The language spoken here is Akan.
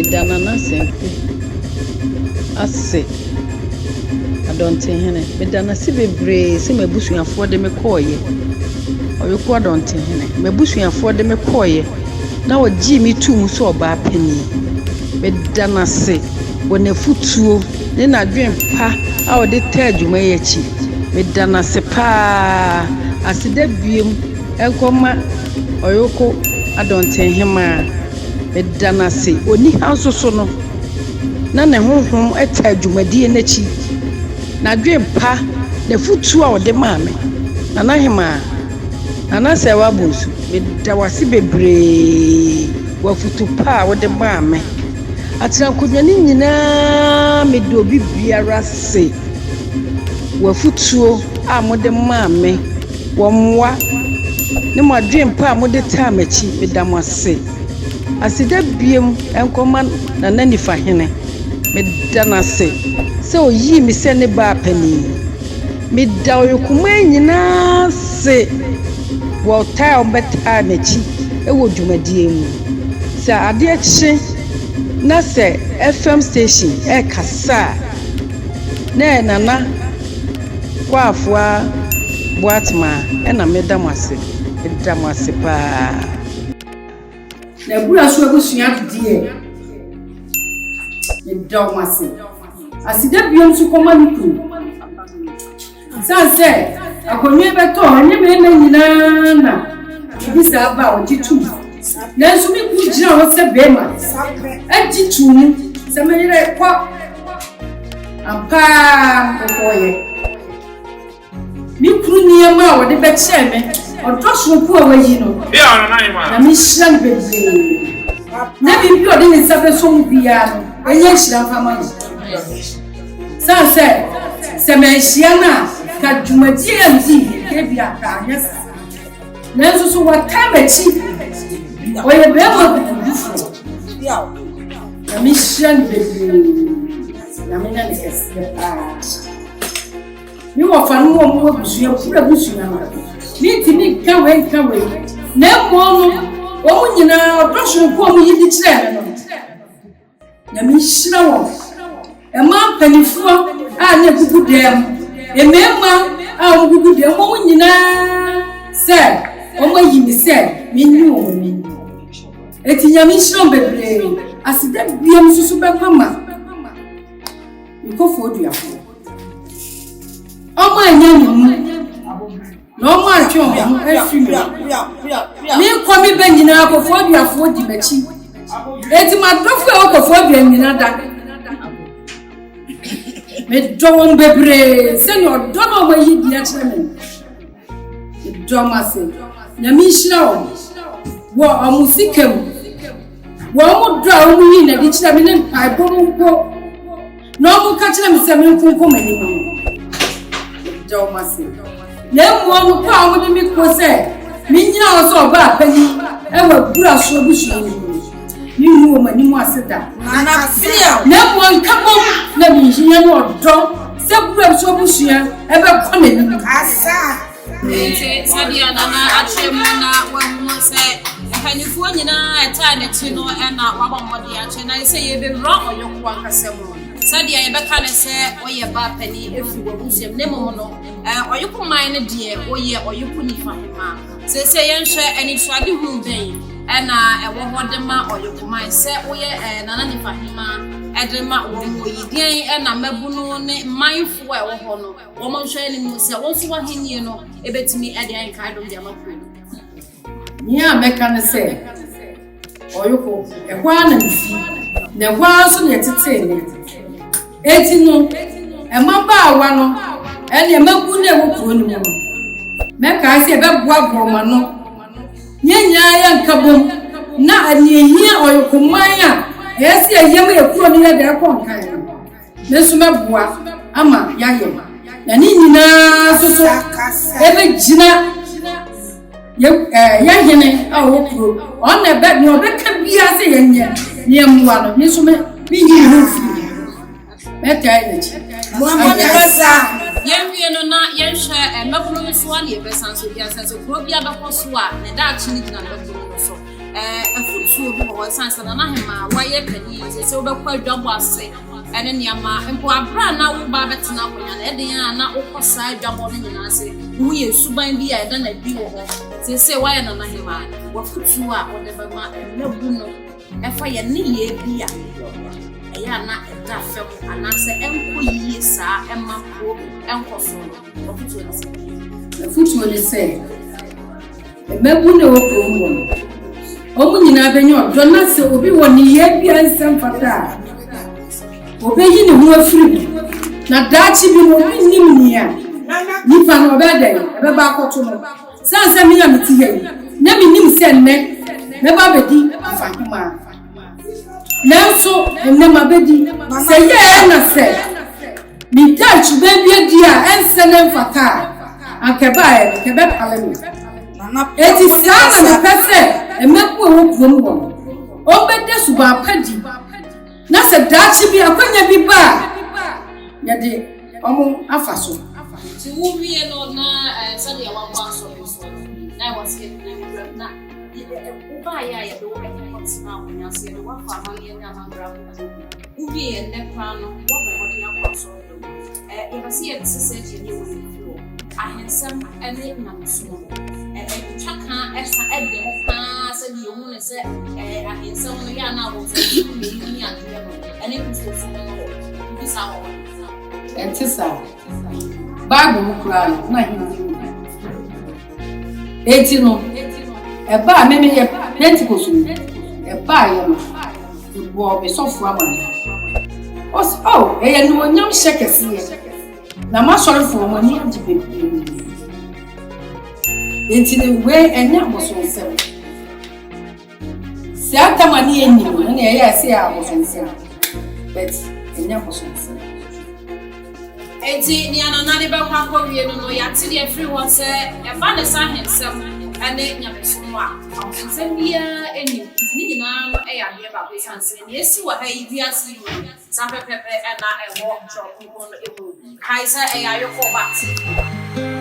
medana na sempe ase adonten hene medana si bebre se mabusuafo de me koye oyeko adonten hene mabusuafo de me koye na ogi mi tum so oba pani medana se wona futuo ne na dwen pa a ode ta adwuma yechi medana se pa asida biem enkoma oyeko adonten hema medana se oni hanso so no na ne honhom eta adwumadie nachi na dwen pa na futuo a ode maame na hema ana Serwaa Bonsu medawase bebre wa futu pa ode maame atira kodwane nyina medo bibiara se wa futuo a mode maame wo mwa ne madwen pa mode ta machi medamase asida biem enkoma na nanifa hene medanase se oyi mi se ne ba pani medawo kuma nyina se wo ta obeta machi ewo dwumadie mu sa ade achi na se FM station kasa na nana Kwafoa Boatemaa na medamase pa na bura so abusua die medamase asida biom so koma niku sanse akonye beto onye me na nyina na bisa ba ojitu na so mi ku gira wo se bema ajitu ni se me yire kwa ampa okoye mi kuru niema wo de be cheme odoso ku awayi no na mi hira bebe na bibi odi ni sabe so mu bia no enye hira fama sanse se me hia na ka dwumadi anti ke bia ka anyesa na so so wata machi oye be mo bidufo na mi hira bebe na me na lekese mi wo fa no mo busua pura busua na mi kawe na mo no o nyina odoso ko mo yidi kire no na mi hira wo e ma panifuo a na gugu dem e mema a o gugu dem mo nyina se o ma yimi se mi nyu o mi etinya mi hira bebre asida biam susu be mama mi ko fo duafo ọmọ ẹ̀yẹ́ mi mú lọ́mọ àjọ ọ̀hún ẹ̀fìmì mi kọ́ mi bẹ́ nyina akọ̀fọ́ ọ̀bì àfọ́ di mẹ́kí ètì máa dọ́fọ́ ẹ̀ ọkọ̀fọ́ ọ̀bì ẹ̀nyina dá mi dọ́wọ́ ń bẹ̀bẹ̀rẹ̀ sẹ́ni ọ̀dọ́ náà ọmọ yìí di ẹ̀kyẹ́ mi dọ́ ma sẹ́ nyàmí nhyira wọ ọmọ síkẹ̀ mu wọ ọmọ dọ́ a ọmọ yìí nà ẹ̀dí kyerẹ́ mi ní mpa ẹ̀bọ́ mu nkọ́ na ọmọ ká kyerẹ́ mi sẹ́ mi nkọ́ mọ̀ ẹ̀ni mu na mo no pa wo de mi ko se mi nyina wo so ba pani e wa bura so busu ni hu o mani mu aseda na fia na mo nkabo na mi hiya no odo se bura so busu e be ko na ni asa ete sadia na achemu na wa mu se panifo nyina eta ne ti no na wa ba mode ache na se ye be ro oyoko akasemo sadia ye beka ne se oye ba pani efi wo busem ne mo no oyoko man ne de oye oyoko ni fahima se yenhwe ani twade hu ben na ewo hodema oyoko man se oye nana ni fahima edema wo mo yidien na mabunu ne manfo ewo ho no wo mo hwe ni mu se wo so wa henie no ebetimi ede an kai do dia makru ni a meka ne se oyoko ehwa na nsi na ehwa so ne tete ne eti no emaba awa no ene emagu ne wo kuro ni mu meka se be boa broma no nyenya ya nkabom na anehia oyokoman a yesi ayem ya kuro ni ya de ko nkan ne so meboa ama yaye na ni nyina so ebe gina ya hene a wo kuro ona be no be ka bia se yenye ne mwa no ni so me bi ni hu fi meka ile Muhammad Rasa yenwie no na yenhwe mabulu so na ye besan so bia sense kuro bia be ko so a ne da achi ni gina mabulu so afutuo bi wɔ sansa na Hemaa wayɛ panyin sɛ wobɛkɔ adwabɔ ase ɛne nneɛma mpo abra na wo ba bɛtena akonya na ɛden a na wokɔ saa adwabɔ no nyinaa sɛ wo yɛ suban bi a ɛda na bi wɔ hɔ sɛ wayɛ na Hemaa wafutuo a wɔde bɛma ɛnabu no ɛfa yɛ ne yɛ bi a ɛyɛ na ɛda fam anaasɛ ɛnkɔ yie saa ɛma ko ɛnkɔ so wafutuo no sɛ futuo ne sɛ ɛnabu ne wɔ kurom wɔ omu nyina benyo ɔdɔ na sɛ obi wɔ ne yɛ bi ansɛm fata obeyi ne ho afiri na daachi bi no obi nim nia nipa no ɔbɛda ɛbɛba akɔto no sansa me ya meti hɛ na me nim sɛ nnɛ mɛba bedi afahema nanso nnɛ ma bedi sɛ yɛ na sɛ mi daachi ba bi adi a ɛnsɛ ne mfata ankɛba ɛ kɛbɛ pale me eti saa na pɛsɛ emeku ewo kurom wɔ obɛde suba apadi na sɛ daachi bi akwanya bi ba yɛde ɔmo afa so ti wo wie no na sɛde ya wabɔ asɔre so na wɔ sɛ na wo ba ya yɛde wo ɛkɔ tena akonya sɛ yɛde wafa amanneɛ ne amambra wo wie nnɛ pa no wɔbɔ wɔde akɔ asɔre yɛbɛsɛ yɛde sesɛ gye ne wɔ yɛfiri ahensɛm ɛne namesom twaka ɛsa ɛde ho paa sɛ deɛ hu ne sɛ ahensɛm no yɛ ana wɔ sɛ ne ni adeɛ no ɛne kutuofu no wɔ bisa wɔ ɛnte saa Bible mu kura na hindi eti no ɛba a meme yɛ Pentecost no ɛba a yɛ no ɛbɔ besɔfo amane ɛyɛ no onyam hyɛ kɛseɛ na masɔrefo wɔn ani agye bebree enti ne we enya abosonsɛm sɛ atama ne enim no ne ɛyɛ sɛ abosonsɛm but enya abosonsɛm enti ni anana de bɛkɔ akɔwie no yɛate de afiri hɔ sɛ ɛba ne sa hensɛm ɛne nyamesom a nsɛm biara enim ne nyinaa no ɛyɛ adeɛ baako sanse ne esi wɔ ha yi bi ase yi sa pɛpɛpɛ ɛna ɛwɔ ntɔkɔ no ewu kai sɛ ɛyɛ ayɔkɔ ba